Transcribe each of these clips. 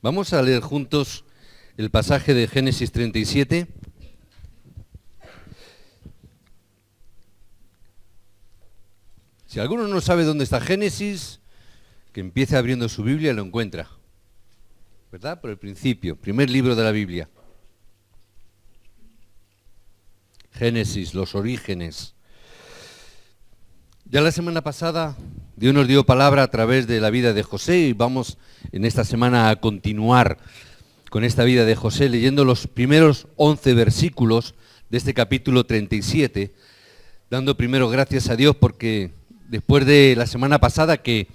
Vamos a leer juntos el pasaje de Génesis 37. Si alguno no sabe dónde está Génesis, que empiece abriendo su Biblia y lo encuentra. ¿Verdad? Por el principio, primer libro de la Biblia. Génesis, los orígenes. Ya la semana pasada Dios nos dio palabra a través de la vida de José y vamos en esta semana a continuar con esta vida de José leyendo los primeros 11 versículos de este capítulo 37, dando primero gracias a Dios porque después de la semana pasada que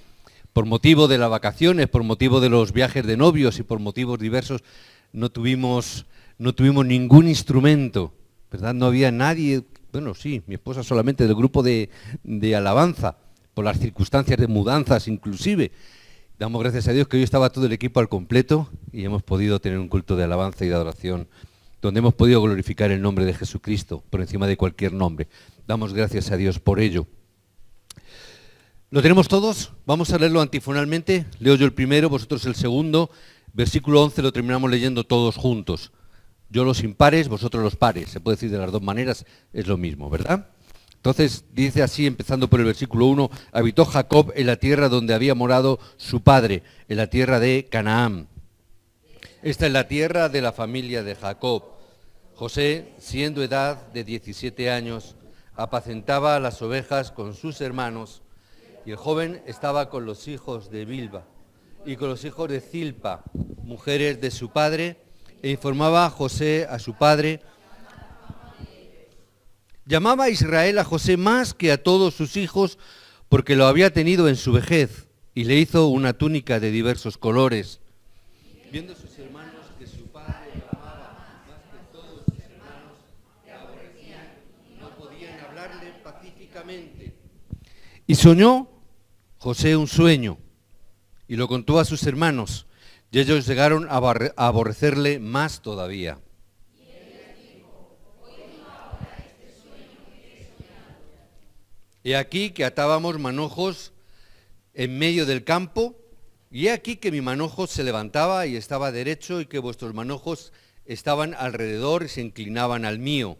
por motivo de las vacaciones, por motivo de los viajes de novios y por motivos diversos no tuvimos ningún instrumento, ¿verdad? No había nadie. Bueno, sí, mi esposa solamente del grupo de alabanza, por las circunstancias de mudanzas inclusive. Damos gracias a Dios que hoy estaba todo el equipo al completo y hemos podido tener un culto de alabanza y de adoración donde hemos podido glorificar el nombre de Jesucristo por encima de cualquier nombre. Damos gracias a Dios por ello. ¿Lo tenemos todos? Vamos a leerlo antifonalmente. Leo yo el primero, vosotros el segundo. Versículo 11 lo terminamos leyendo todos juntos. Yo los impares, vosotros los pares. Se puede decir de las dos maneras, es lo mismo, ¿verdad? Entonces dice así, empezando por el versículo 1, habitó Jacob en la tierra donde había morado su padre, en la tierra de Canaán. Esta es la tierra de la familia de Jacob. José, siendo edad de 17 años, apacentaba las ovejas con sus hermanos, y el joven estaba con los hijos de Bilba y con los hijos de Zilpa, mujeres de su padre, e informaba a José a su padre. Llamaba a Israel a José más que a todos sus hijos, porque lo había tenido en su vejez, y le hizo una túnica de diversos colores. Viendo sus hermanos que su padre lo amaba más que todos sus hermanos, le aborrecían, no podían hablarle pacíficamente. Y soñó José un sueño, y lo contó a sus hermanos, y ellos llegaron a aborrecerle más todavía. He aquí que atábamos manojos en medio del campo, y he aquí que mi manojo se levantaba y estaba derecho, y que vuestros manojos estaban alrededor y se inclinaban al mío.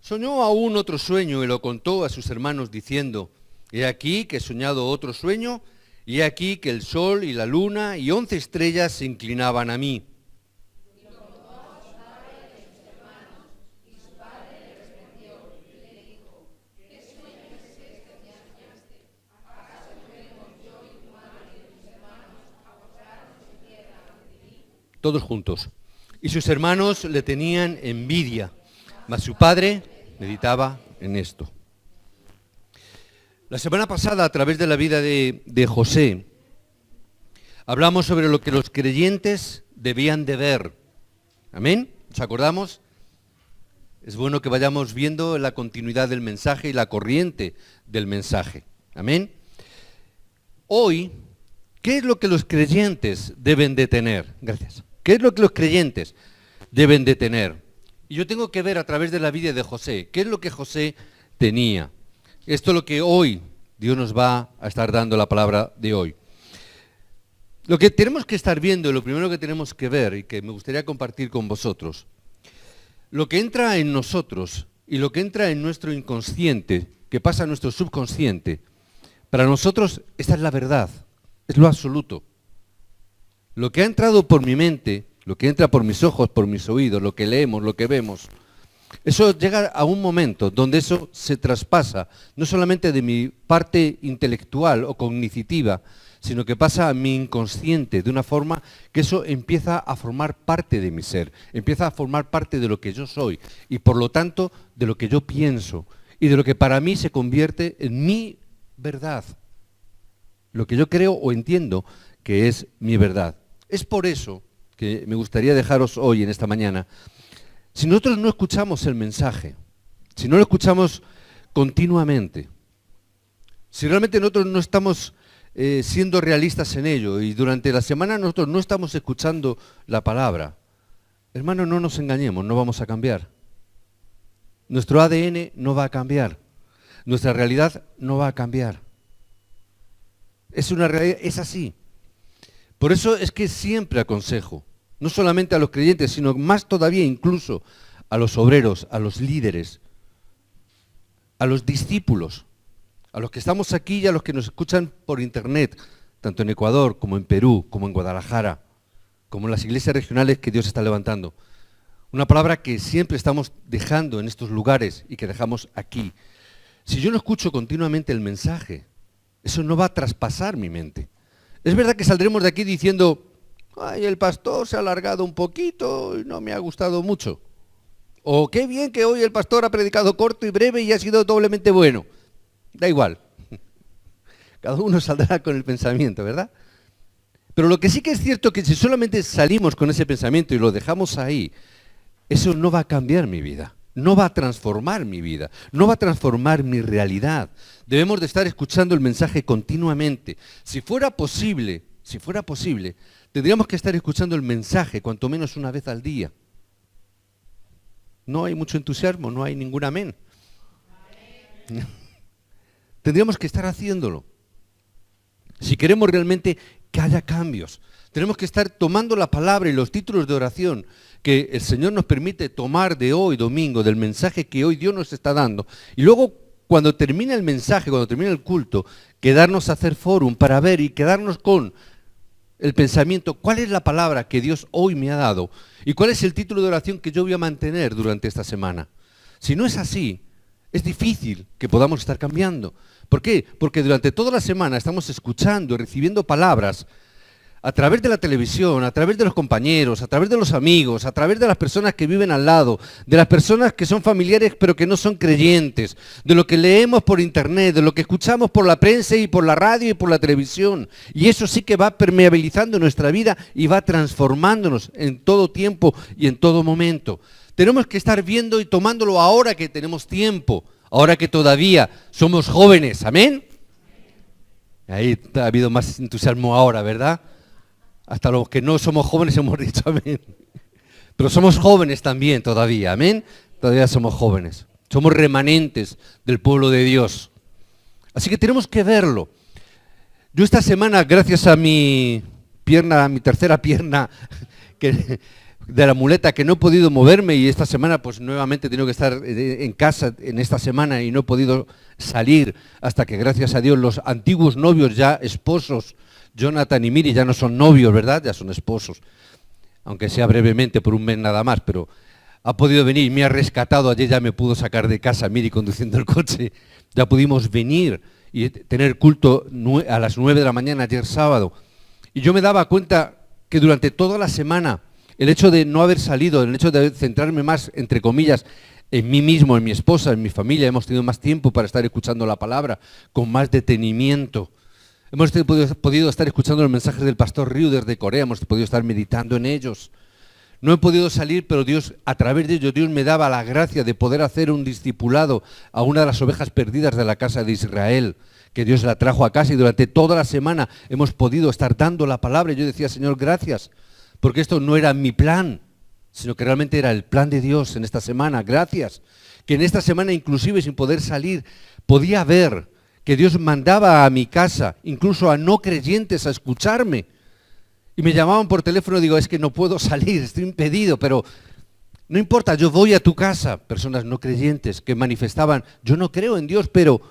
Soñó aún otro sueño y lo contó a sus hermanos diciendo, he aquí que he soñado otro sueño, y he aquí que el sol y la luna y 11 estrellas se inclinaban a mí. Y lo contó a su padre y a sus hermanos, y su padre le respondió y le dijo, ¿qué sueño es este que soñaste? ¿Acaso vendremos yo y tu madre y tus hermanos a postrarnos en tierra ante ti? Todos juntos. Y sus hermanos le tenían envidia, mas su padre meditaba en esto. La semana pasada, a través de la vida de José, hablamos sobre lo que los creyentes debían de ver. ¿Amén? ¿Nos acordamos? Es bueno que vayamos viendo la continuidad del mensaje y la corriente del mensaje. ¿Amén? Hoy, ¿qué es lo que los creyentes deben de tener? Gracias. ¿Qué es lo que los creyentes deben de tener? Y yo tengo que ver a través de la vida de José, ¿qué es lo que José tenía? Esto es lo que hoy Dios nos va a estar dando la palabra de hoy. Lo que tenemos que estar viendo, y lo primero que tenemos que ver, y que me gustaría compartir con vosotros, lo que entra en nosotros y lo que entra en nuestro inconsciente, que pasa en nuestro subconsciente, para nosotros esta es la verdad, es lo absoluto. Lo que ha entrado por mi mente, lo que entra por mis ojos, por mis oídos, lo que leemos, lo que vemos, eso llega a un momento donde eso se traspasa, no solamente de mi parte intelectual o cognitiva, sino que pasa a mi inconsciente, de una forma que eso empieza a formar parte de mi ser, empieza a formar parte de lo que yo soy, y por lo tanto de lo que yo pienso, y de lo que para mí se convierte en mi verdad, lo que yo creo o entiendo que es mi verdad. Es por eso que me gustaría dejaros hoy, en esta mañana, si nosotros no escuchamos el mensaje, si no lo escuchamos continuamente, si realmente nosotros no estamos siendo realistas en ello y durante la semana nosotros no estamos escuchando la palabra, Hermano, no nos engañemos, no vamos a cambiar. Nuestro ADN no va a cambiar. Nuestra realidad no va a cambiar. Es una realidad, es así. Por eso es que siempre aconsejo, no solamente a los creyentes, sino más todavía incluso a los obreros, a los líderes, a los discípulos, a los que estamos aquí y a los que nos escuchan por internet, tanto en Ecuador como en Perú, como en Guadalajara, como en las iglesias regionales que Dios está levantando. Una palabra que siempre estamos dejando en estos lugares y que dejamos aquí. Si yo no escucho continuamente el mensaje, eso no va a traspasar mi mente. Es verdad que saldremos de aquí diciendo, ay, el pastor se ha alargado un poquito y no me ha gustado mucho. O qué bien que hoy el pastor ha predicado corto y breve y ha sido doblemente bueno. Da igual. Cada uno saldrá con el pensamiento, ¿verdad? Pero lo que sí que es cierto es que si solamente salimos con ese pensamiento y lo dejamos ahí, eso no va a cambiar mi vida. No va a transformar mi vida, no va a transformar mi realidad. Debemos de estar escuchando el mensaje continuamente. Si fuera posible, tendríamos que estar escuchando el mensaje cuanto menos una vez al día. No hay mucho entusiasmo, no hay ningún amén. Tendríamos que estar haciéndolo. Si queremos realmente que haya cambios, tenemos que estar tomando la palabra y los títulos de oración que el Señor nos permite tomar de hoy, domingo, del mensaje que hoy Dios nos está dando. Y luego, cuando termine el mensaje, cuando termine el culto, quedarnos a hacer fórum para ver y quedarnos con el pensamiento, ¿cuál es la palabra que Dios hoy me ha dado? ¿Y cuál es el título de oración que yo voy a mantener durante esta semana? Si no es así, es difícil que podamos estar cambiando. ¿Por qué? Porque durante toda la semana estamos escuchando y recibiendo palabras a través de la televisión, a través de los compañeros, a través de los amigos, a través de las personas que viven al lado, de las personas que son familiares pero que no son creyentes, de lo que leemos por internet, de lo que escuchamos por la prensa y por la radio y por la televisión. Y eso sí que va permeabilizando nuestra vida y va transformándonos en todo tiempo y en todo momento. Tenemos que estar viendo y tomándolo ahora que tenemos tiempo, ahora que todavía somos jóvenes. ¿Amén? Ahí ha habido más entusiasmo ahora, ¿verdad? Hasta los que no somos jóvenes hemos dicho amén. Pero somos jóvenes también todavía, amén. Todavía somos jóvenes. Somos remanentes del pueblo de Dios. Así que tenemos que verlo. Yo esta semana, gracias a mi pierna, a mi tercera pierna de la muleta, que no he podido moverme, y esta semana pues nuevamente he tenido que estar en casa en esta semana y no he podido salir hasta que, gracias a Dios, los antiguos novios ya esposos, Jonathan y Miri, ya no son novios, ¿verdad? Ya son esposos, aunque sea brevemente por un mes nada más, pero ha podido venir, me ha rescatado, ayer ya me pudo sacar de casa Miri conduciendo el coche, ya pudimos venir y tener culto a las 9 de la mañana ayer sábado. Y yo me daba cuenta que durante toda la semana, el hecho de no haber salido, el hecho de centrarme más, entre comillas, en mí mismo, en mi esposa, en mi familia, hemos tenido más tiempo para estar escuchando la palabra, con más detenimiento. Hemos podido estar escuchando los mensajes del pastor Ryu desde Corea, hemos podido estar meditando en ellos. No he podido salir, pero Dios, a través de ellos, Dios me daba la gracia de poder hacer un discipulado a una de las ovejas perdidas de la casa de Israel, que Dios la trajo a casa, y durante toda la semana hemos podido estar dando la palabra. Y yo decía, Señor, gracias, porque esto no era mi plan, sino que realmente era el plan de Dios en esta semana. Gracias, que en esta semana, inclusive sin poder salir, podía ver que Dios mandaba a mi casa, incluso a no creyentes, a escucharme. Y me llamaban por teléfono y digo, es que no puedo salir, estoy impedido, pero no importa, yo voy a tu casa. Personas no creyentes que manifestaban, yo no creo en Dios, pero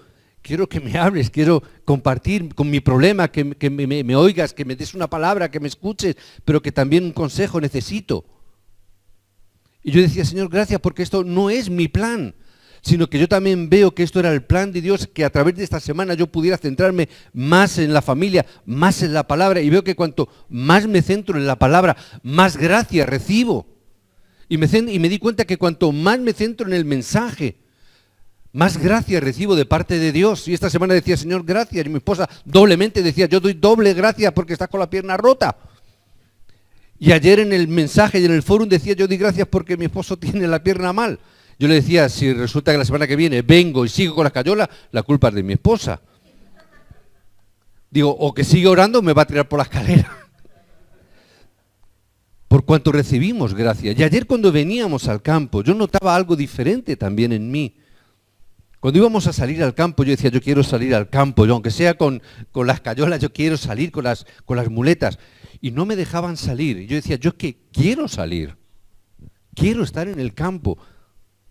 quiero que me hables, quiero compartir con mi problema, que me oigas, que me des una palabra, que me escuches, pero que también un consejo necesito. Y yo decía, Señor, gracias, porque esto no es mi plan, sino que yo también veo que esto era el plan de Dios, que a través de esta semana yo pudiera centrarme más en la familia, más en la palabra, y veo que cuanto más me centro en la palabra, más gracia recibo. Y me di cuenta que cuanto más me centro en el mensaje, más gracia recibo de parte de Dios. Y esta semana decía, Señor, gracias. Y mi esposa doblemente decía, yo doy doble gracia porque estás con la pierna rota. Y ayer en el mensaje y en el fórum decía, yo doy gracias porque mi esposo tiene la pierna mal. Yo le decía, si resulta que la semana que viene vengo y sigo con la escayola, la culpa es de mi esposa. Digo, o que sigue orando me va a tirar por la escalera. por cuanto recibimos gracia. Y ayer cuando veníamos al campo, yo notaba algo diferente también en mí. Cuando íbamos a salir al campo, yo decía, yo quiero salir al campo, yo, aunque sea con las cayolas, yo quiero salir con las muletas. Y no me dejaban salir. Y yo decía, yo es que quiero salir, quiero estar en el campo.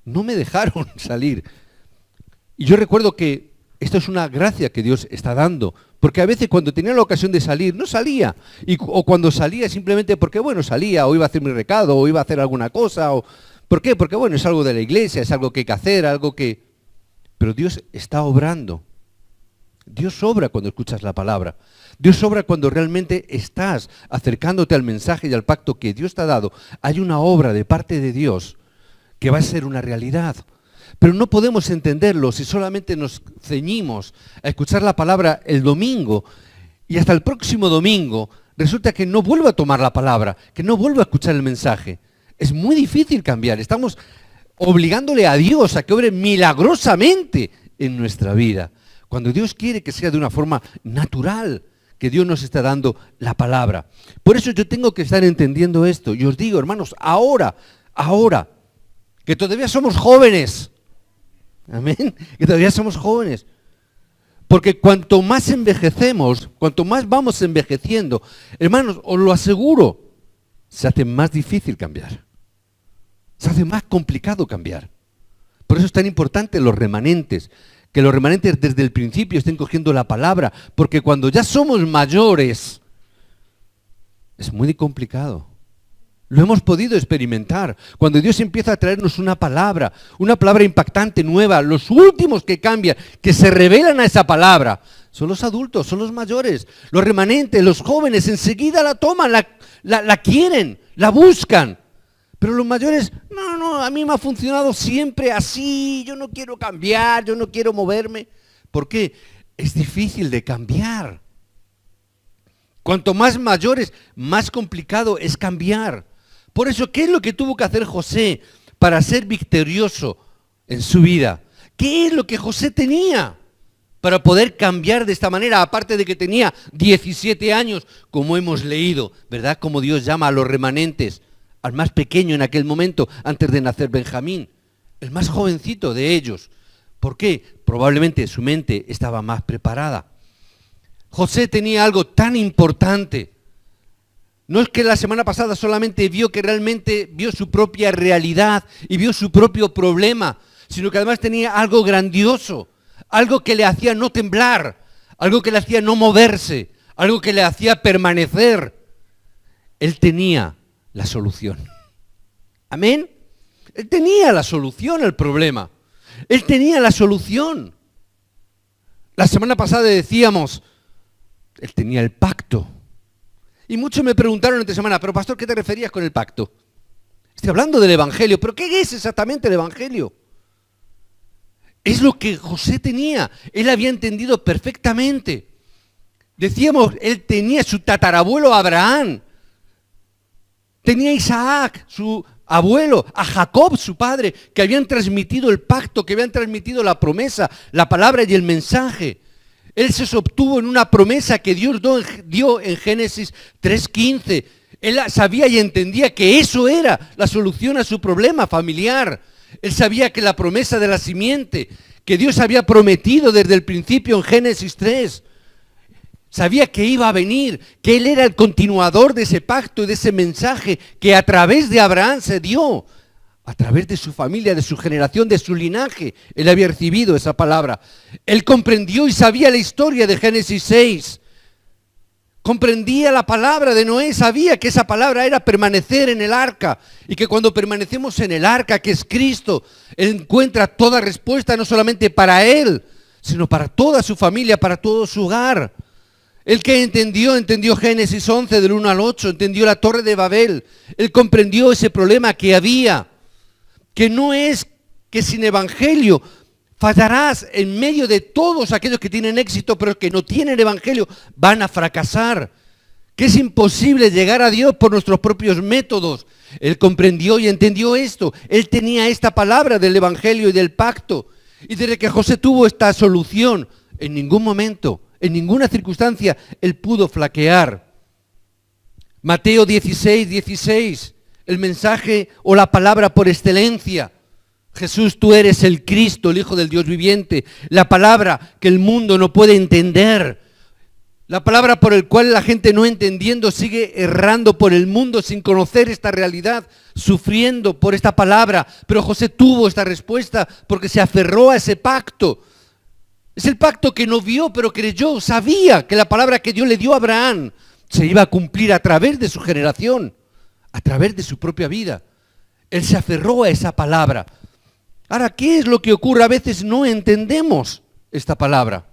No me dejaron salir. Y yo recuerdo que esto es una gracia que Dios está dando, porque a veces cuando tenía la ocasión de salir, no salía. O cuando salía simplemente porque, bueno, salía, o iba a hacer mi recado, o iba a hacer alguna cosa. ¿Por qué? Porque, bueno, es algo de la iglesia, es algo que hay que hacer, algo que... Pero Dios está obrando. Dios obra cuando escuchas la palabra. Dios obra cuando realmente estás acercándote al mensaje y al pacto que Dios te ha dado. Hay una obra de parte de Dios que va a ser una realidad. Pero no podemos entenderlo si solamente nos ceñimos a escuchar la palabra el domingo y hasta el próximo domingo resulta que no vuelvo a tomar la palabra, que no vuelvo a escuchar el mensaje. Es muy difícil cambiar. Estamos obligándole a Dios a que obre milagrosamente en nuestra vida. Cuando Dios quiere que sea de una forma natural, que Dios nos está dando la palabra. Por eso yo tengo que estar entendiendo esto. Y os digo, hermanos, ahora, que todavía somos jóvenes. Amén. Que todavía somos jóvenes. Porque cuanto más envejecemos, cuanto más vamos envejeciendo, hermanos, os lo aseguro, se hace más difícil cambiar. Se hace más complicado cambiar. Por eso es tan importante los remanentes, que los remanentes desde el principio estén cogiendo la palabra, porque cuando ya somos mayores, es muy complicado. Lo hemos podido experimentar. Cuando Dios empieza a traernos una palabra impactante, nueva, los últimos que cambian, que se revelan a esa palabra, son los adultos, son los mayores, los remanentes, los jóvenes, enseguida la toman, la quieren, la buscan. Pero los mayores, no, a mí me ha funcionado siempre así, yo no quiero cambiar, yo no quiero moverme. ¿Por qué? Es difícil de cambiar. Cuanto más mayores, más complicado es cambiar. Por eso, ¿qué es lo que tuvo que hacer José para ser victorioso en su vida? ¿Qué es lo que José tenía para poder cambiar de esta manera? Aparte de que tenía 17 años, como hemos leído, ¿verdad? Como Dios llama a los remanentes. Al más pequeño en aquel momento, antes de nacer Benjamín, el más jovencito de ellos. ¿Por qué? Probablemente su mente estaba más preparada. José tenía algo tan importante. No es que la semana pasada solamente vio su propia realidad y vio su propio problema, sino que además tenía algo grandioso, algo que le hacía no temblar, algo que le hacía no moverse, algo que le hacía permanecer. Él tenía la solución. Amén. Él tenía la solución al problema. Él tenía la solución. La semana pasada decíamos, él tenía el pacto. Y muchos me preguntaron esta semana, pero pastor, ¿qué te referías con el pacto? Estoy hablando del Evangelio, pero ¿qué es exactamente el Evangelio? Es lo que José tenía. Él había entendido perfectamente. Decíamos, él tenía su tatarabuelo Abraham. Tenía a Isaac, su abuelo, a Jacob, su padre, que habían transmitido el pacto, que habían transmitido la promesa, la palabra y el mensaje. Él se sostuvo en una promesa que Dios dio en Génesis 3:15. Él sabía y entendía que eso era la solución a su problema familiar. Él sabía que la promesa de la simiente, que Dios había prometido desde el principio en Génesis 3, sabía que iba a venir, que Él era el continuador de ese pacto y de ese mensaje que a través de Abraham se dio, a través de su familia, de su generación, de su linaje. Él había recibido esa palabra. Él comprendió y sabía la historia de Génesis 6. Comprendía la palabra de Noé, sabía que esa palabra era permanecer en el arca y que cuando permanecemos en el arca, que es Cristo, Él encuentra toda respuesta no solamente para Él, sino para toda su familia, para todo su hogar. El que entendió Génesis 11 del 1 al 8, entendió la Torre de Babel. Él comprendió ese problema que había, que no es que sin evangelio fallarás en medio de todos aquellos que tienen éxito, pero que no tienen evangelio van a fracasar. Que es imposible llegar a Dios por nuestros propios métodos. Él comprendió y entendió esto. Él tenía esta palabra del evangelio y del pacto. Y desde que José tuvo esta solución, en ningún momento, en ninguna circunstancia, él pudo flaquear. Mateo 16:16, el mensaje o la palabra por excelencia. Jesús, tú eres el Cristo, el Hijo del Dios viviente, la palabra que el mundo no puede entender, la palabra por el cual la gente no entendiendo sigue errando por el mundo sin conocer esta realidad, sufriendo por esta palabra. Pero José tuvo esta respuesta porque se aferró a ese pacto. Es el pacto que no vio, pero creyó, sabía que la palabra que Dios le dio a Abraham se iba a cumplir a través de su generación, a través de su propia vida. Él se aferró a esa palabra. Ahora, ¿qué es lo que ocurre? A veces no entendemos esta palabra.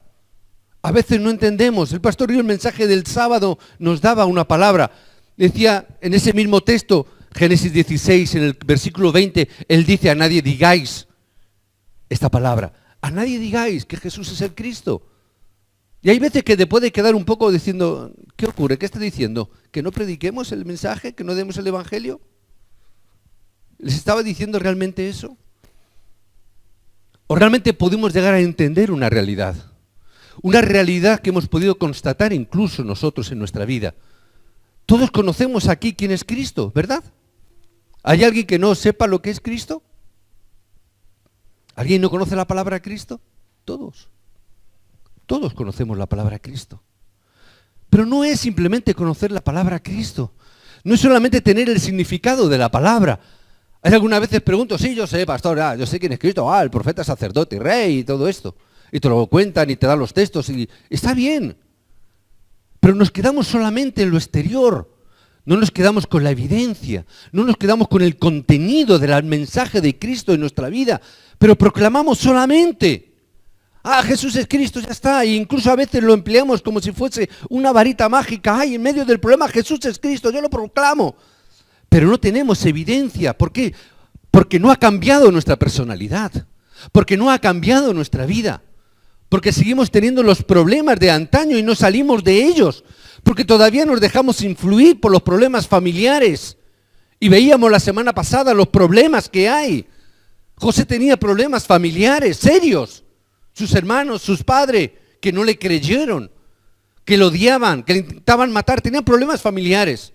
A veces no entendemos. El pastor dio el mensaje del sábado, nos daba una palabra. Decía en ese mismo texto, Génesis 16, en el versículo 20, él dice: a nadie digáis esta palabra. A nadie digáis que Jesús es el Cristo. Y hay veces que te puede quedar un poco diciendo, ¿qué ocurre? ¿Qué está diciendo? ¿Que no prediquemos el mensaje? ¿Que no demos el evangelio? ¿Les estaba diciendo realmente eso? ¿O realmente podemos llegar a entender una realidad? Una realidad que hemos podido constatar incluso nosotros en nuestra vida. Todos conocemos aquí quién es Cristo, ¿verdad? ¿Hay alguien que no sepa lo que es Cristo? ¿Alguien no conoce la palabra Cristo? Todos. Todos conocemos la palabra Cristo. Pero no es simplemente conocer la palabra Cristo. No es solamente tener el significado de la palabra. Hay algunas veces pregunto, sí, yo sé, pastor, yo sé quién es Cristo, el profeta, sacerdote, rey y todo esto. Y te lo cuentan y te dan los textos y está bien. Pero nos quedamos solamente en lo exterior. No nos quedamos con la evidencia. No nos quedamos con el contenido del mensaje de Cristo en nuestra vida. Pero proclamamos solamente: Jesús es Cristo, ya está. E incluso a veces lo empleamos como si fuese una varita mágica. En medio del problema Jesús es Cristo, yo lo proclamo. Pero no tenemos evidencia. ¿Por qué? Porque no ha cambiado nuestra personalidad. Porque no ha cambiado nuestra vida. Porque seguimos teniendo los problemas de antaño y no salimos de ellos. Porque todavía nos dejamos influir por los problemas familiares. Y veíamos la semana pasada los problemas que hay. José tenía problemas familiares serios. Sus hermanos, sus padres, que no le creyeron, que lo odiaban, que le intentaban matar, tenían problemas familiares.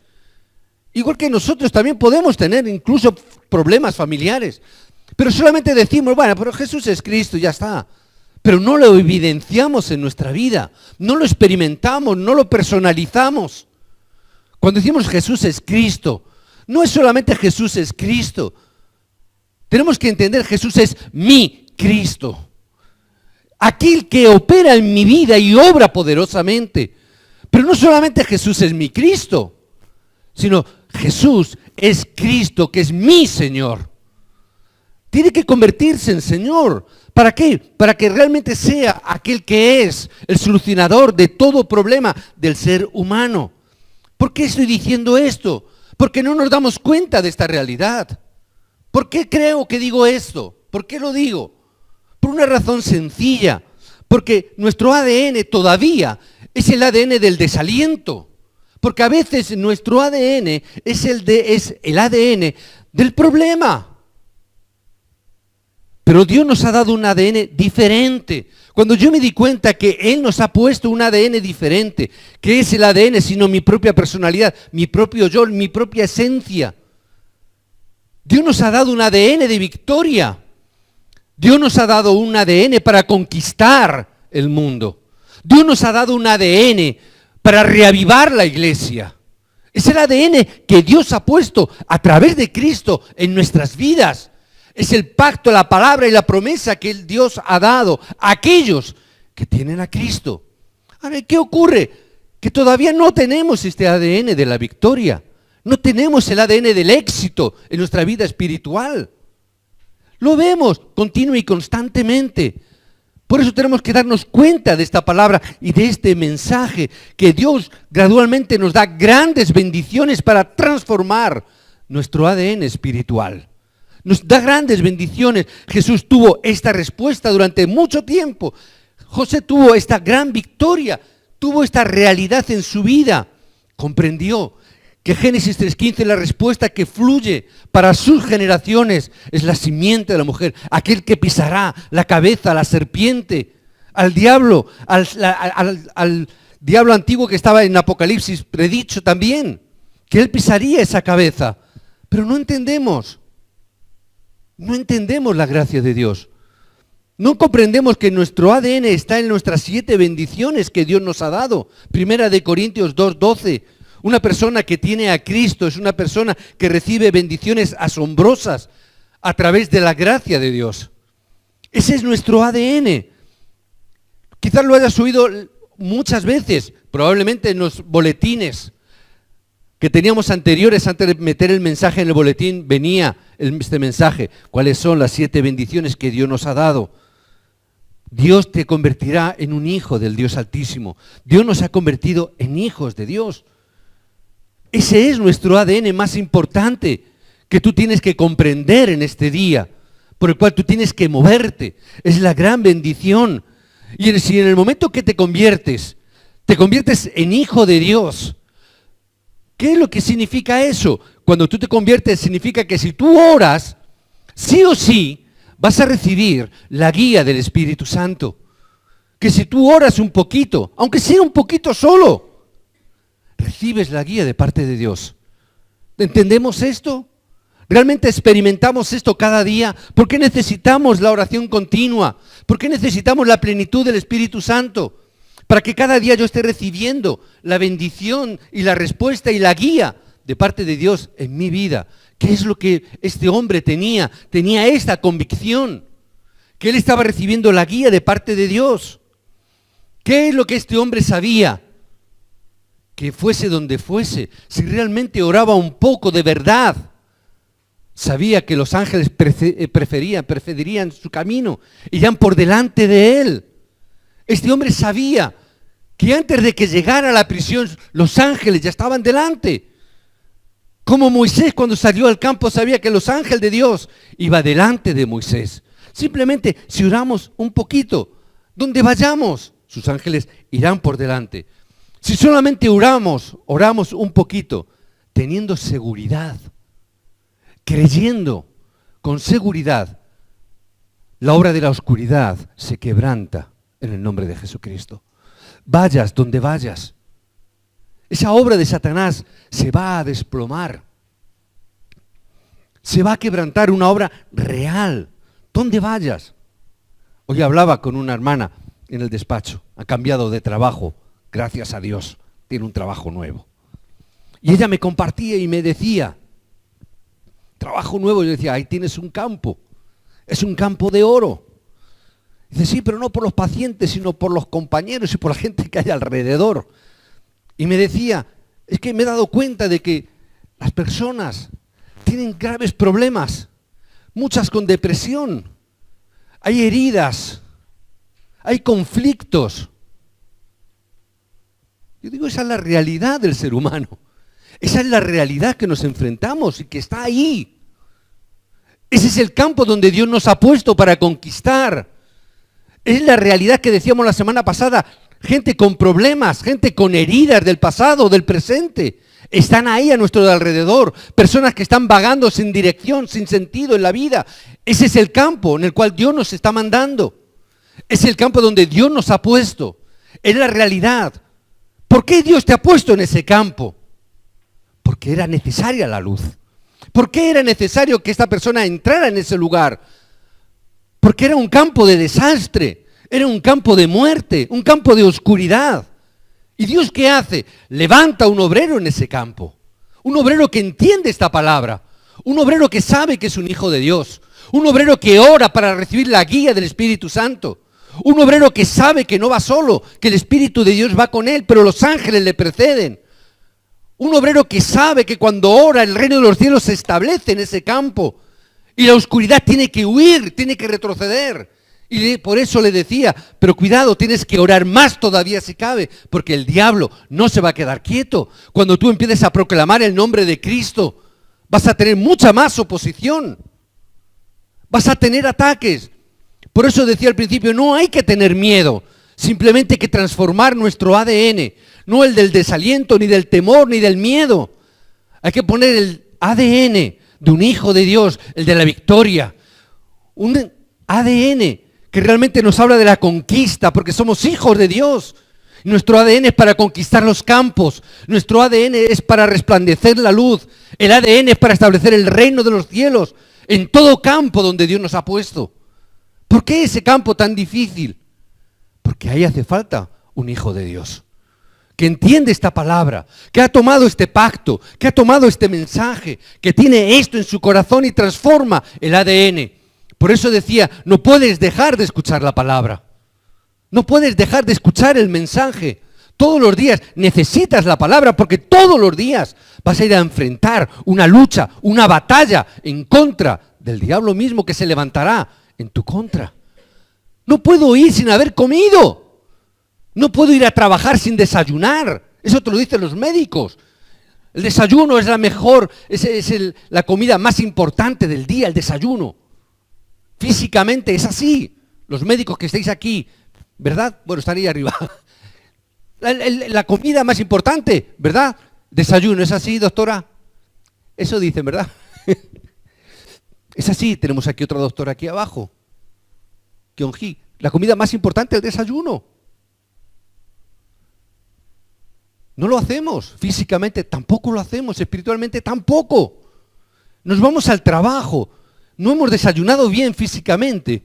Igual que nosotros también podemos tener incluso problemas familiares. Pero solamente decimos, bueno, pero Jesús es Cristo, ya está. Pero no lo evidenciamos en nuestra vida, no lo experimentamos, no lo personalizamos. Cuando decimos Jesús es Cristo, no es solamente Jesús es Cristo. Tenemos que entender Jesús es mi Cristo. Aquel que opera en mi vida y obra poderosamente. Pero no solamente Jesús es mi Cristo, sino Jesús es Cristo, que es mi Señor. Tiene que convertirse en Señor. ¿Para qué? Para que realmente sea aquel que es el solucionador de todo problema del ser humano. ¿Por qué estoy diciendo esto? Porque no nos damos cuenta de esta realidad. ¿Por qué creo que digo esto? ¿Por qué lo digo? Por una razón sencilla. Porque nuestro ADN todavía es el ADN del desaliento. Porque a veces nuestro ADN es el ADN del problema. Pero Dios nos ha dado un ADN diferente. Cuando yo me di cuenta que Él nos ha puesto un ADN diferente, que es el ADN sino mi propia personalidad, mi propio yo, mi propia esencia. Dios nos ha dado un ADN de victoria. Dios nos ha dado un ADN para conquistar el mundo. Dios nos ha dado un ADN para reavivar la iglesia. Es el ADN que Dios ha puesto a través de Cristo en nuestras vidas. Es el pacto, la palabra y la promesa que Dios ha dado a aquellos que tienen a Cristo. Ahora, ¿qué ocurre? Que todavía no tenemos este ADN de la victoria. No tenemos el ADN del éxito en nuestra vida espiritual. Lo vemos continuo y constantemente. Por eso tenemos que darnos cuenta de esta palabra y de este mensaje, que Dios gradualmente nos da grandes bendiciones para transformar nuestro ADN espiritual. Nos da grandes bendiciones. Jesús tuvo esta respuesta durante mucho tiempo. José tuvo esta gran victoria, tuvo esta realidad en su vida. Comprendió que Génesis 3:15, la respuesta que fluye para sus generaciones, es la simiente de la mujer, aquel que pisará la cabeza, la serpiente, al diablo, al diablo antiguo que estaba en Apocalipsis predicho también, que Él pisaría esa cabeza. Pero no entendemos la gracia de Dios. No comprendemos que nuestro ADN está en nuestras 7 bendiciones que Dios nos ha dado. 1 Corintios 2:12. Una persona que tiene a Cristo es una persona que recibe bendiciones asombrosas a través de la gracia de Dios. Ese es nuestro ADN. Quizás lo hayas oído muchas veces, probablemente en los boletines que teníamos anteriores. Antes de meter el mensaje en el boletín venía este mensaje. ¿Cuáles son las 7 bendiciones que Dios nos ha dado? Dios te convertirá en un hijo del Dios Altísimo. Dios nos ha convertido en hijos de Dios. Ese es nuestro ADN más importante que tú tienes que comprender en este día, por el cual tú tienes que moverte. Es la gran bendición. Y si en el momento que te conviertes en hijo de Dios, ¿qué es lo que significa eso? Cuando tú te conviertes, significa que si tú oras, sí o sí, vas a recibir la guía del Espíritu Santo. Que si tú oras un poquito, aunque sea un poquito solo, recibes la guía de parte de Dios. ¿Entendemos esto? ¿Realmente experimentamos esto cada día? ¿Por qué necesitamos la oración continua? ¿Por qué necesitamos la plenitud del Espíritu Santo? Para que cada día yo esté recibiendo la bendición y la respuesta y la guía de parte de Dios en mi vida. ¿Qué es lo que este hombre tenía? Tenía esta convicción, que él estaba recibiendo la guía de parte de Dios. ¿Qué es lo que este hombre sabía? Que fuese donde fuese, si realmente oraba un poco de verdad, sabía que los ángeles preferirían su camino, irían por delante de él. Este hombre sabía que antes de que llegara a la prisión, los ángeles ya estaban delante. Como Moisés cuando salió al campo sabía que los ángeles de Dios iban delante de Moisés. Simplemente si oramos un poquito, donde vayamos, sus ángeles irán por delante. Si solamente oramos un poquito, teniendo seguridad, creyendo con seguridad, la obra de la oscuridad se quebranta en el nombre de Jesucristo. Vayas donde vayas, esa obra de Satanás se va a desplomar. Se va a quebrantar una obra real. ¿Dónde vayas? Hoy hablaba con una hermana en el despacho. Ha cambiado de trabajo. Gracias a Dios. Tiene un trabajo nuevo. Y ella me compartía y me decía, trabajo nuevo. Yo decía, ahí tienes un campo. Es un campo de oro. Dice, sí, pero no por los pacientes, sino por los compañeros y por la gente que hay alrededor. Y me decía, es que me he dado cuenta de que las personas tienen graves problemas, muchas con depresión, hay heridas, hay conflictos. Yo digo, esa es la realidad del ser humano, esa es la realidad que nos enfrentamos y que está ahí. Ese es el campo donde Dios nos ha puesto para conquistar. Es la realidad que decíamos la semana pasada. Gente con problemas, gente con heridas del pasado, del presente, están ahí a nuestro alrededor. Personas que están vagando sin dirección, sin sentido en la vida. Ese es el campo en el cual Dios nos está mandando. Es el campo donde Dios nos ha puesto. Es la realidad. ¿Por qué Dios te ha puesto en ese campo? Porque era necesaria la luz. ¿Por qué era necesario que esta persona entrara en ese lugar? Porque era un campo de desastre. Era un campo de muerte, un campo de oscuridad. ¿Y Dios qué hace? Levanta un obrero en ese campo. Un obrero que entiende esta palabra. Un obrero que sabe que es un hijo de Dios. Un obrero que ora para recibir la guía del Espíritu Santo. Un obrero que sabe que no va solo, que el Espíritu de Dios va con él, pero los ángeles le preceden. Un obrero que sabe que cuando ora el reino de los cielos se establece en ese campo. Y la oscuridad tiene que huir, tiene que retroceder. Y por eso le decía, pero cuidado, tienes que orar más todavía si cabe, porque el diablo no se va a quedar quieto. Cuando tú empieces a proclamar el nombre de Cristo, vas a tener mucha más oposición. Vas a tener ataques. Por eso decía al principio, no hay que tener miedo, simplemente hay que transformar nuestro ADN, no el del desaliento, ni del temor, ni del miedo. Hay que poner el ADN de un hijo de Dios, el de la victoria. Un ADN que realmente nos habla de la conquista, porque somos hijos de Dios. Nuestro ADN es para conquistar los campos. Nuestro ADN es para resplandecer la luz. El ADN es para establecer el reino de los cielos en todo campo donde Dios nos ha puesto. ¿Por qué ese campo tan difícil? Porque ahí hace falta un hijo de Dios, que entiende esta palabra, que ha tomado este pacto, que ha tomado este mensaje, que tiene esto en su corazón y transforma el ADN. Por eso decía, no puedes dejar de escuchar la palabra. No puedes dejar de escuchar el mensaje. Todos los días necesitas la palabra porque todos los días vas a ir a enfrentar una lucha, una batalla en contra del diablo mismo que se levantará en tu contra. No puedo ir sin haber comido. No puedo ir a trabajar sin desayunar. Eso te lo dicen los médicos. El desayuno es la mejor, la comida más importante del día, el desayuno. Físicamente es así. Los médicos que estáis aquí, ¿verdad? Bueno, están ahí arriba. La comida más importante, ¿verdad? Desayuno, ¿es así, doctora? Eso dicen, ¿verdad? Es así, tenemos aquí otra doctora aquí abajo. Kyonji, la comida más importante, el desayuno. No lo hacemos, físicamente tampoco lo hacemos, espiritualmente tampoco. Nos vamos al trabajo, no hemos desayunado bien físicamente,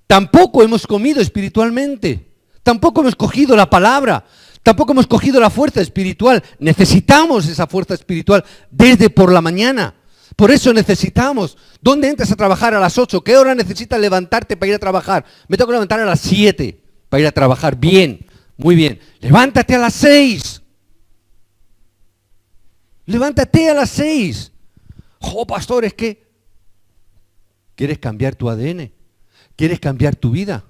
tampoco hemos comido espiritualmente, tampoco hemos cogido la palabra, tampoco hemos cogido la fuerza espiritual. Necesitamos esa fuerza espiritual desde por la mañana. Por eso necesitamos. ¿Dónde entras a trabajar a las 8? ¿Qué hora necesitas levantarte para ir a trabajar? Me tengo que levantar a las 7 para ir a trabajar. Bien, muy bien. Levántate a las 6. Levántate a las 6. Oh, pastor, es que ¿quieres cambiar tu ADN? ¿Quieres cambiar tu vida?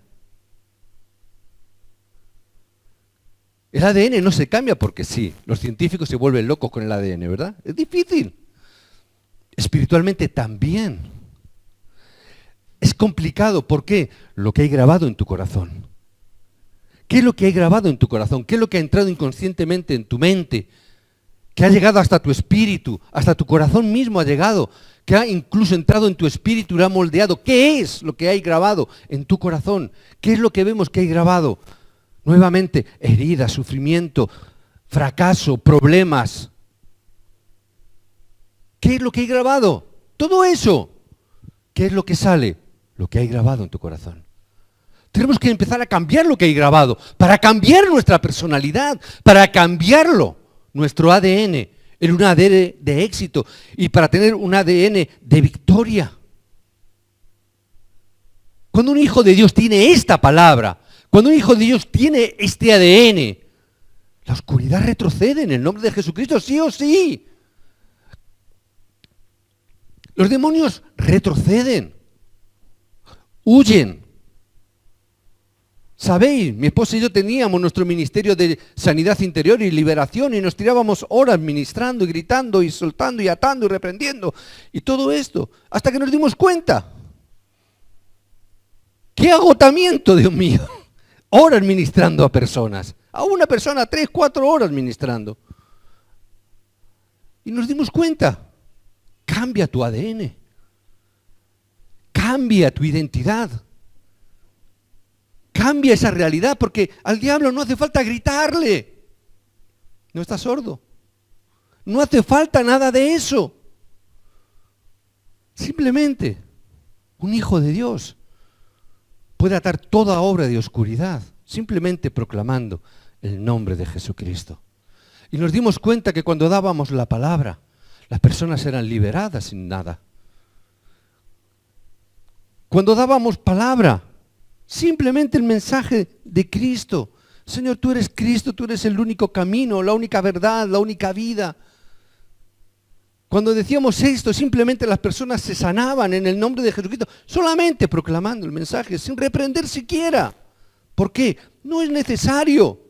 El ADN no se cambia porque sí. Los científicos se vuelven locos con el ADN, ¿verdad? Es difícil. Espiritualmente también. Es complicado. ¿Por qué? Lo que hay grabado en tu corazón. ¿Qué es lo que hay grabado en tu corazón? ¿Qué es lo que ha entrado inconscientemente en tu mente? Que ha llegado hasta tu espíritu, hasta tu corazón mismo ha llegado, que ha incluso entrado en tu espíritu y lo ha moldeado. ¿Qué es lo que hay grabado en tu corazón? ¿Qué es lo que vemos que hay grabado? Nuevamente, heridas, sufrimiento, fracaso, problemas. ¿Qué es lo que hay grabado? Todo eso. ¿Qué es lo que sale? Lo que hay grabado en tu corazón. Tenemos que empezar a cambiar lo que hay grabado, para cambiar nuestra personalidad, para cambiarlo. Nuestro ADN en un ADN de éxito y para tener un ADN de victoria. Cuando un hijo de Dios tiene esta palabra, cuando un hijo de Dios tiene este ADN, la oscuridad retrocede en el nombre de Jesucristo, sí o sí. Los demonios retroceden, huyen. Sabéis, mi esposa y yo teníamos nuestro ministerio de sanidad interior y liberación y nos tirábamos horas ministrando y gritando y soltando y atando y reprendiendo y todo esto, hasta que nos dimos cuenta. ¡Qué agotamiento, Dios mío! Horas ministrando a personas, a una persona 3, 4 horas ministrando. Y nos dimos cuenta, cambia tu ADN, cambia tu identidad. Cambia esa realidad, porque al diablo no hace falta gritarle. No está sordo. No hace falta nada de eso. Simplemente, un hijo de Dios puede atar toda obra de oscuridad, simplemente proclamando el nombre de Jesucristo. Y nos dimos cuenta que cuando dábamos la palabra, las personas eran liberadas sin nada. Cuando dábamos palabra, simplemente el mensaje de Cristo. Señor, tú eres Cristo, tú eres el único camino, la única verdad, la única vida. Cuando decíamos esto, simplemente las personas se sanaban en el nombre de Jesucristo, solamente proclamando el mensaje, sin reprender siquiera. ¿Por qué? No es necesario.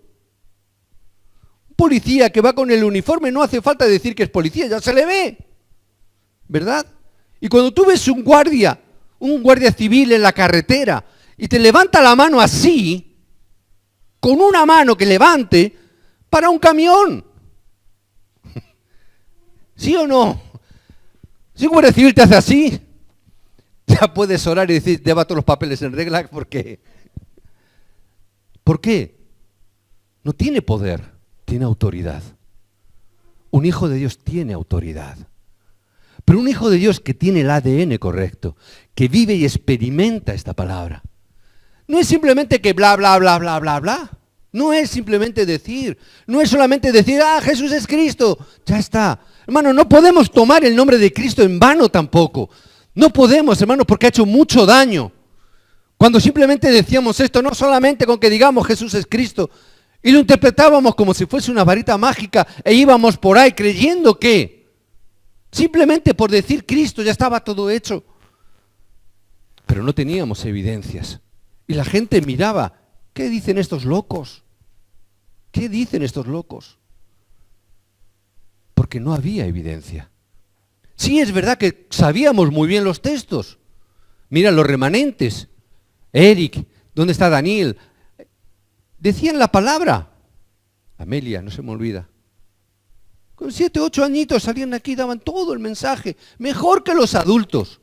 Un policía que va con el uniforme no hace falta decir que es policía, ya se le ve, ¿verdad? Y cuando tú ves un guardia civil en la carretera, y te levanta la mano así, con una mano que levante, para un camión. ¿Sí o no? Si un guardia civil te hace así, ya puedes orar y decir, lleva todos los papeles en regla, porque ¿por qué? no tiene poder, tiene autoridad. Un hijo de Dios tiene autoridad. Pero un hijo de Dios que tiene el ADN correcto, que vive y experimenta esta palabra, no es simplemente que bla, bla, bla, bla, bla, bla. No es simplemente decir, no es solamente decir, Jesús es Cristo, ya está. Hermano, no podemos tomar el nombre de Cristo en vano tampoco. No podemos, hermano, porque ha hecho mucho daño. Cuando simplemente decíamos esto, no solamente con que digamos Jesús es Cristo, y lo interpretábamos como si fuese una varita mágica, e íbamos por ahí creyendo que simplemente por decir Cristo ya estaba todo hecho. Pero no teníamos evidencias. Y la gente miraba, ¿qué dicen estos locos? ¿Qué dicen estos locos? Porque no había evidencia. Sí, es verdad que sabíamos muy bien los textos. Mira, los remanentes. Eric, ¿dónde está Daniel? Decían la palabra. Amelia, no se me olvida. Con 7, 8 añitos salían aquí, daban todo el mensaje. Mejor que los adultos.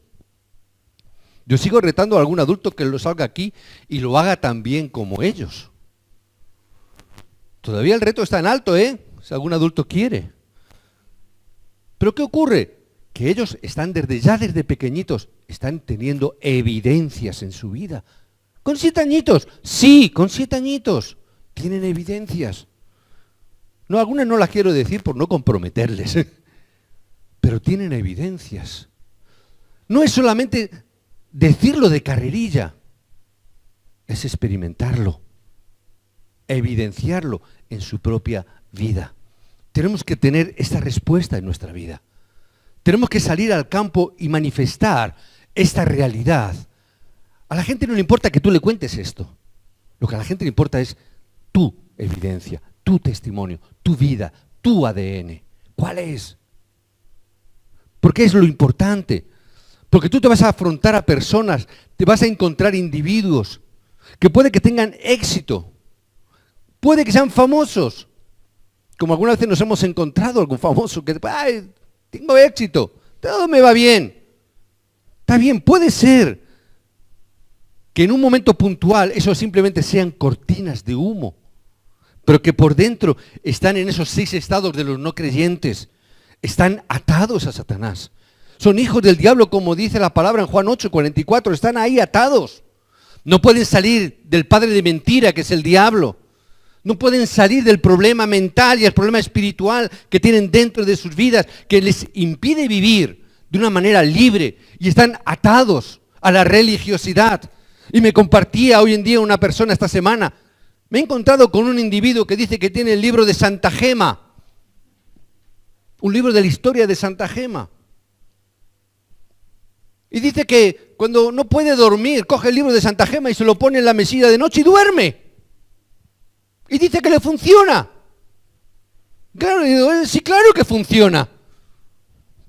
Yo sigo retando a algún adulto que lo salga aquí y lo haga tan bien como ellos. Todavía el reto está en alto, si algún adulto quiere. Pero ¿qué ocurre? Que ellos están desde pequeñitos, están teniendo evidencias en su vida. ¿Con 7 añitos? Sí, con 7 añitos. Tienen evidencias. No, algunas no las quiero decir por no comprometerles. Pero tienen evidencias. No es solamente decirlo de carrerilla, es experimentarlo, evidenciarlo en su propia vida. Tenemos que tener esta respuesta en nuestra vida. Tenemos que salir al campo y manifestar esta realidad. A la gente no le importa que tú le cuentes esto. Lo que a la gente le importa es tu evidencia, tu testimonio, tu vida, tu ADN. ¿Cuál es? Porque es lo importante. Porque tú te vas a afrontar a personas, te vas a encontrar individuos que puede que tengan éxito, puede que sean famosos, como algunas veces nos hemos encontrado algún famoso que, ¡ay, tengo éxito, todo me va bien! Está bien, puede ser que en un momento puntual eso simplemente sean cortinas de humo, pero que por dentro están en esos 6 estados de los no creyentes, están atados a Satanás. Son hijos del diablo, como dice la palabra en Juan 8:44, están ahí atados. No pueden salir del padre de mentira, que es el diablo. No pueden salir del problema mental y el problema espiritual que tienen dentro de sus vidas, que les impide vivir de una manera libre y están atados a la religiosidad. Y me compartía hoy en día una persona esta semana. Me he encontrado con un individuo que dice que tiene el libro de Santa Gema. Un libro de la historia de Santa Gema. Y dice que cuando no puede dormir, coge el libro de Santa Gema y se lo pone en la mesilla de noche y duerme. Y dice que le funciona. Claro, digo, sí, claro que funciona.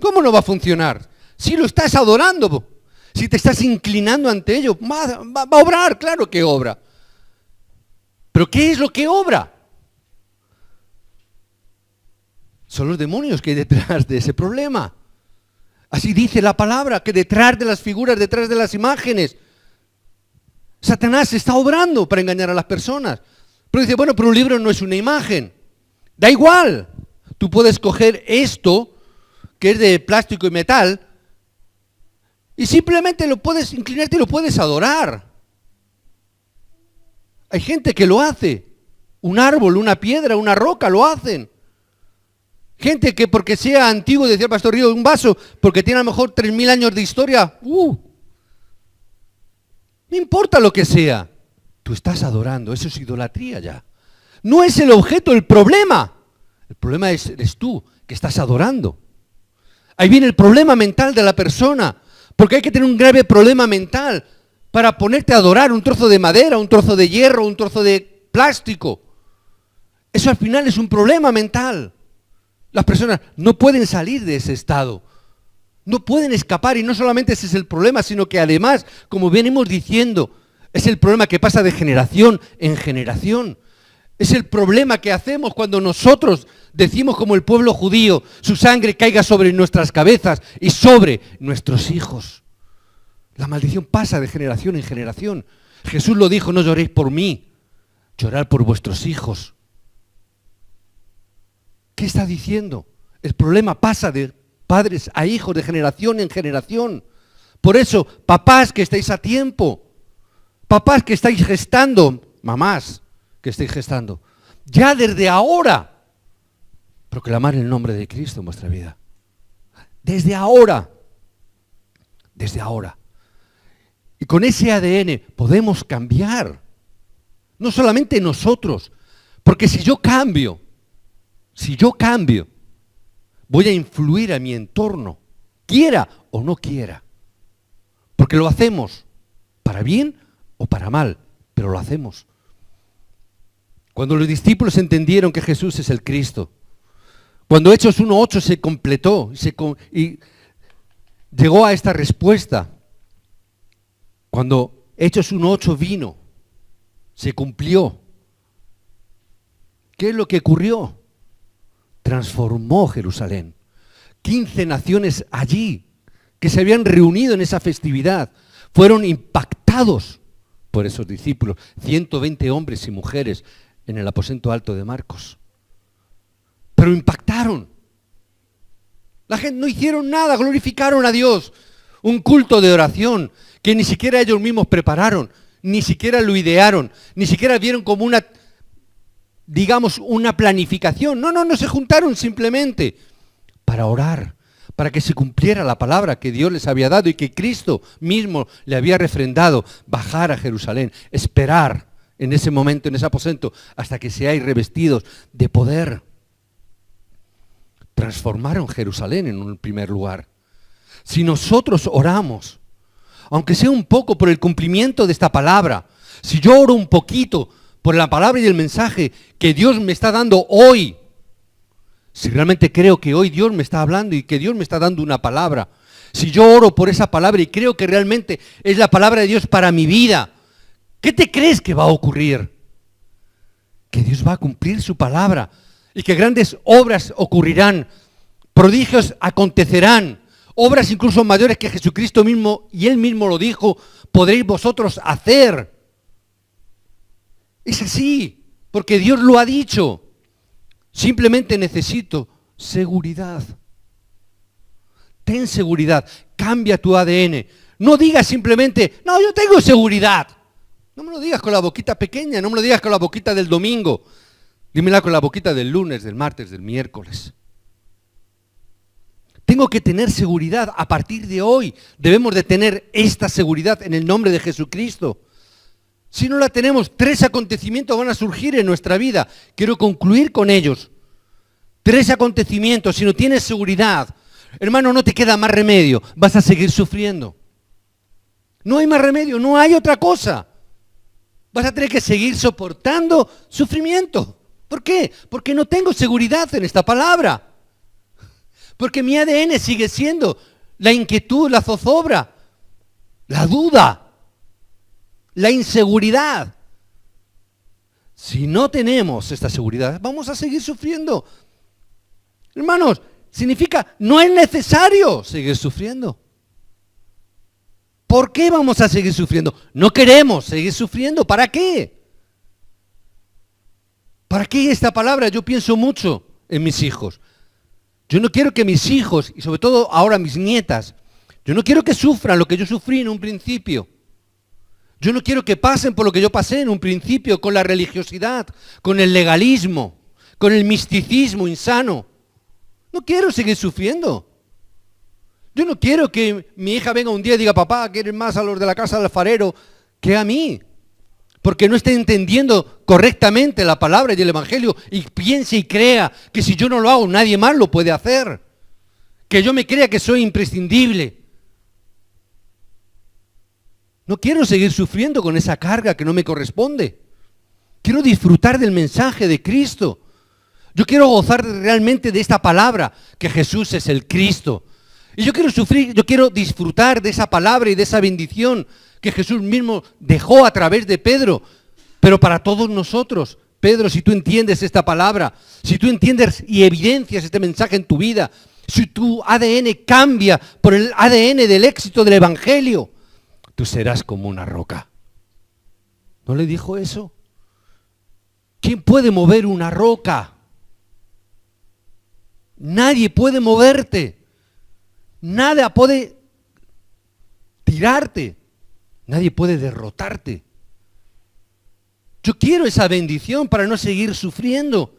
¿Cómo no va a funcionar? Si lo estás adorando, si te estás inclinando ante ello, va a obrar, claro que obra. ¿Pero qué es lo que obra? Son los demonios que hay detrás de ese problema. Así dice la palabra, que detrás de las figuras, detrás de las imágenes, Satanás está obrando para engañar a las personas. Pero dice, bueno, pero un libro no es una imagen. Da igual. Tú puedes coger esto, que es de plástico y metal, y simplemente lo puedes inclinarte y lo puedes adorar. Hay gente que lo hace. Un árbol, una piedra, una roca, lo hacen. Gente que porque sea antiguo, decía el pastor Río, un vaso, porque tiene a lo mejor 3000 años de historia, no importa lo que sea, tú estás adorando, eso es idolatría ya. No es el objeto el problema eres tú, que estás adorando. Ahí viene el problema mental de la persona, porque hay que tener un grave problema mental para ponerte a adorar un trozo de madera, un trozo de hierro, un trozo de plástico. Eso al final es un problema mental. Las personas no pueden salir de ese estado, no pueden escapar, y no solamente ese es el problema, sino que además, como venimos diciendo, es el problema que pasa de generación en generación. Es el problema que hacemos cuando nosotros decimos como el pueblo judío, su sangre caiga sobre nuestras cabezas y sobre nuestros hijos. La maldición pasa de generación en generación. Jesús lo dijo, no lloréis por mí, llorad por vuestros hijos. ¿Qué está diciendo? El problema pasa de padres a hijos, de generación en generación. Por eso, papás que estáis a tiempo, papás que estáis gestando, mamás que estáis gestando, ya desde ahora, proclamar el nombre de Cristo en vuestra vida. Desde ahora. Desde ahora. Y con ese ADN podemos cambiar. No solamente nosotros. Porque si yo cambio, voy a influir a mi entorno, quiera o no quiera. Porque lo hacemos para bien o para mal, pero lo hacemos. Cuando los discípulos entendieron que Jesús es el Cristo, cuando Hechos 1:8 se completó y llegó a esta respuesta, cuando Hechos 1:8 vino, se cumplió, ¿qué es lo que ocurrió? Transformó Jerusalén. 15 naciones allí, que se habían reunido en esa festividad, fueron impactados por esos discípulos. 120 hombres y mujeres en el aposento alto de Marcos. Pero impactaron. La gente no hicieron nada, glorificaron a Dios. Un culto de oración que ni siquiera ellos mismos prepararon, ni siquiera lo idearon, ni siquiera vieron como una planificación. No se juntaron simplemente para orar, para que se cumpliera la palabra que Dios les había dado y que Cristo mismo le había refrendado, bajar a Jerusalén, esperar en ese momento, en ese aposento, hasta que seáis revestidos de poder. Transformaron Jerusalén en un primer lugar. Si nosotros oramos, aunque sea un poco por el cumplimiento de esta palabra, si yo oro un poquito por la palabra y el mensaje que Dios me está dando hoy, si realmente creo que hoy Dios me está hablando y que Dios me está dando una palabra, si yo oro por esa palabra y creo que realmente es la palabra de Dios para mi vida, ¿qué te crees que va a ocurrir? Que Dios va a cumplir su palabra y que grandes obras ocurrirán, prodigios acontecerán, obras incluso mayores que Jesucristo mismo, y Él mismo lo dijo, podréis vosotros hacer. Es así, porque Dios lo ha dicho. Simplemente necesito seguridad. Ten seguridad, cambia tu ADN. No digas simplemente, no, yo tengo seguridad. No me lo digas con la boquita pequeña, no me lo digas con la boquita del domingo. Dímela con la boquita del lunes, del martes, del miércoles. Tengo que tener seguridad a partir de hoy. Debemos de tener esta seguridad en el nombre de Jesucristo. Si no la tenemos, 3 acontecimientos van a surgir en nuestra vida. Quiero concluir con ellos. 3 acontecimientos. Si no tienes seguridad, hermano, no te queda más remedio. Vas a seguir sufriendo. No hay más remedio, no hay otra cosa. Vas a tener que seguir soportando sufrimiento. ¿Por qué? Porque no tengo seguridad en esta palabra. Porque mi ADN sigue siendo la inquietud, la zozobra, la duda, la inseguridad. Si no tenemos esta seguridad, vamos a seguir sufriendo. Hermanos, significa no es necesario seguir sufriendo. ¿Por qué vamos a seguir sufriendo? No queremos seguir sufriendo. ¿Para qué? ¿Para qué esta palabra? Yo pienso mucho en mis hijos. Yo no quiero que mis hijos, y sobre todo ahora mis nietas, yo no quiero que sufran lo que yo sufrí en un principio. Yo no quiero que pasen por lo que yo pasé en un principio con la religiosidad, con el legalismo, con el misticismo insano. No quiero seguir sufriendo. Yo no quiero que mi hija venga un día y diga, papá, ¿quieres más a los de la casa del alfarero que a mí? Porque no está entendiendo correctamente la palabra y el evangelio y piense y crea que si yo no lo hago, nadie más lo puede hacer. Que yo me crea que soy imprescindible. No quiero seguir sufriendo con esa carga que no me corresponde. Quiero disfrutar del mensaje de Cristo. Yo quiero gozar realmente de esta palabra, que Jesús es el Cristo. Y yo quiero disfrutar de esa palabra y de esa bendición que Jesús mismo dejó a través de Pedro. Pero para todos nosotros, Pedro, si tú entiendes esta palabra, si tú entiendes y evidencias este mensaje en tu vida, si tu ADN cambia por el ADN del éxito del evangelio, tú serás como una roca. ¿No le dijo eso? ¿Quién puede mover una roca? Nadie puede moverte. Nada puede tirarte. Nadie puede derrotarte. Yo quiero esa bendición para no seguir sufriendo.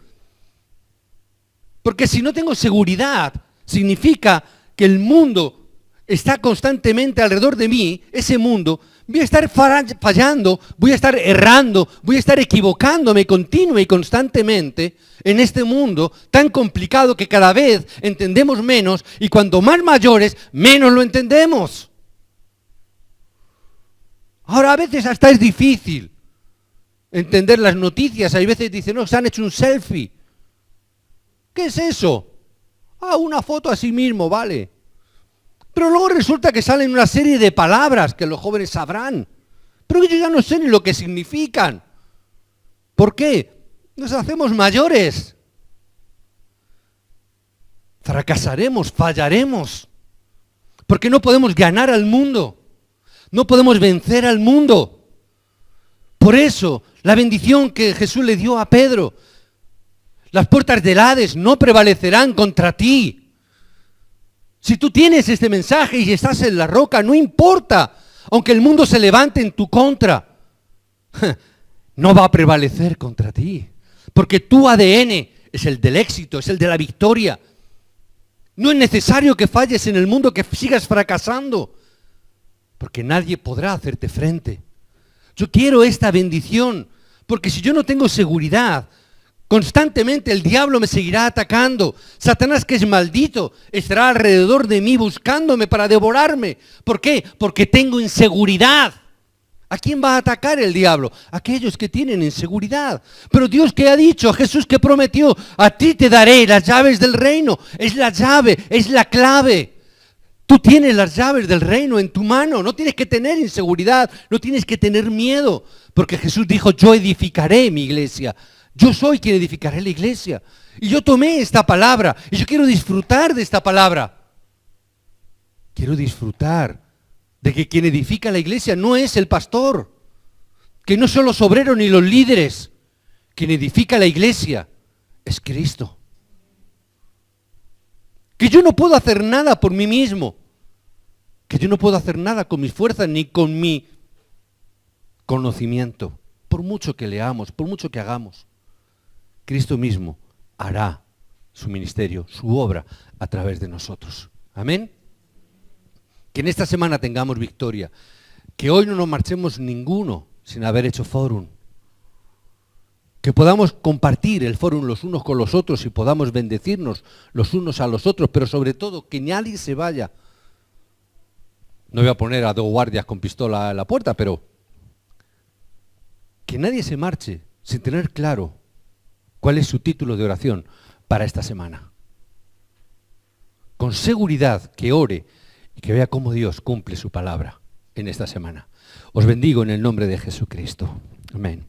Porque si no tengo seguridad, significa que el mundo está constantemente alrededor de mí, ese mundo, voy a estar fallando, voy a estar errando, voy a estar equivocándome continua y constantemente en este mundo tan complicado que cada vez entendemos menos y cuanto más mayores, menos lo entendemos. Ahora a veces hasta es difícil entender las noticias, hay veces dicen, no, se han hecho un selfie. ¿Qué es eso? Ah, una foto a sí mismo, vale. Pero luego resulta que salen una serie de palabras que los jóvenes sabrán, pero ellos ya no sé ni lo que significan. ¿Por qué? Nos hacemos mayores. Fracasaremos, fallaremos, porque no podemos ganar al mundo, no podemos vencer al mundo. Por eso, la bendición que Jesús le dio a Pedro, las puertas del Hades no prevalecerán contra ti. Si tú tienes este mensaje y estás en la roca, no importa, aunque el mundo se levante en tu contra, no va a prevalecer contra ti, porque tu ADN es el del éxito, es el de la victoria. No es necesario que falles en el mundo, que sigas fracasando, porque nadie podrá hacerte frente. Yo quiero esta bendición, porque si yo no tengo seguridad, constantemente el diablo me seguirá atacando. Satanás, que es maldito, estará alrededor de mí buscándome para devorarme. ¿Por qué? Porque tengo inseguridad. ¿A quién va a atacar el diablo? Aquellos que tienen inseguridad. Pero Dios, ¿qué ha dicho? Jesús, ¿qué prometió? A ti te daré las llaves del reino. Es la llave, es la clave. Tú tienes las llaves del reino en tu mano. No tienes que tener inseguridad, no tienes que tener miedo. Porque Jesús dijo, yo edificaré mi iglesia. Yo soy quien edificaré la iglesia. Y yo tomé esta palabra y yo quiero disfrutar de esta palabra. Quiero disfrutar de que quien edifica la iglesia no es el pastor, que no son los obreros ni los líderes. Quien edifica la iglesia es Cristo. Que yo no puedo hacer nada por mí mismo, que yo no puedo hacer nada con mis fuerzas ni con mi conocimiento, por mucho que leamos, por mucho que hagamos. Cristo mismo hará su ministerio, su obra a través de nosotros. Amén. Que en esta semana tengamos victoria. Que hoy no nos marchemos ninguno sin haber hecho fórum. Que podamos compartir el fórum los unos con los otros y podamos bendecirnos los unos a los otros, pero sobre todo que nadie se vaya. No voy a poner a 2 guardias con pistola en la puerta, pero que nadie se marche sin tener claro cuál es su título de oración para esta semana. Con seguridad que ore y que vea cómo Dios cumple su palabra en esta semana. Os bendigo en el nombre de Jesucristo. Amén.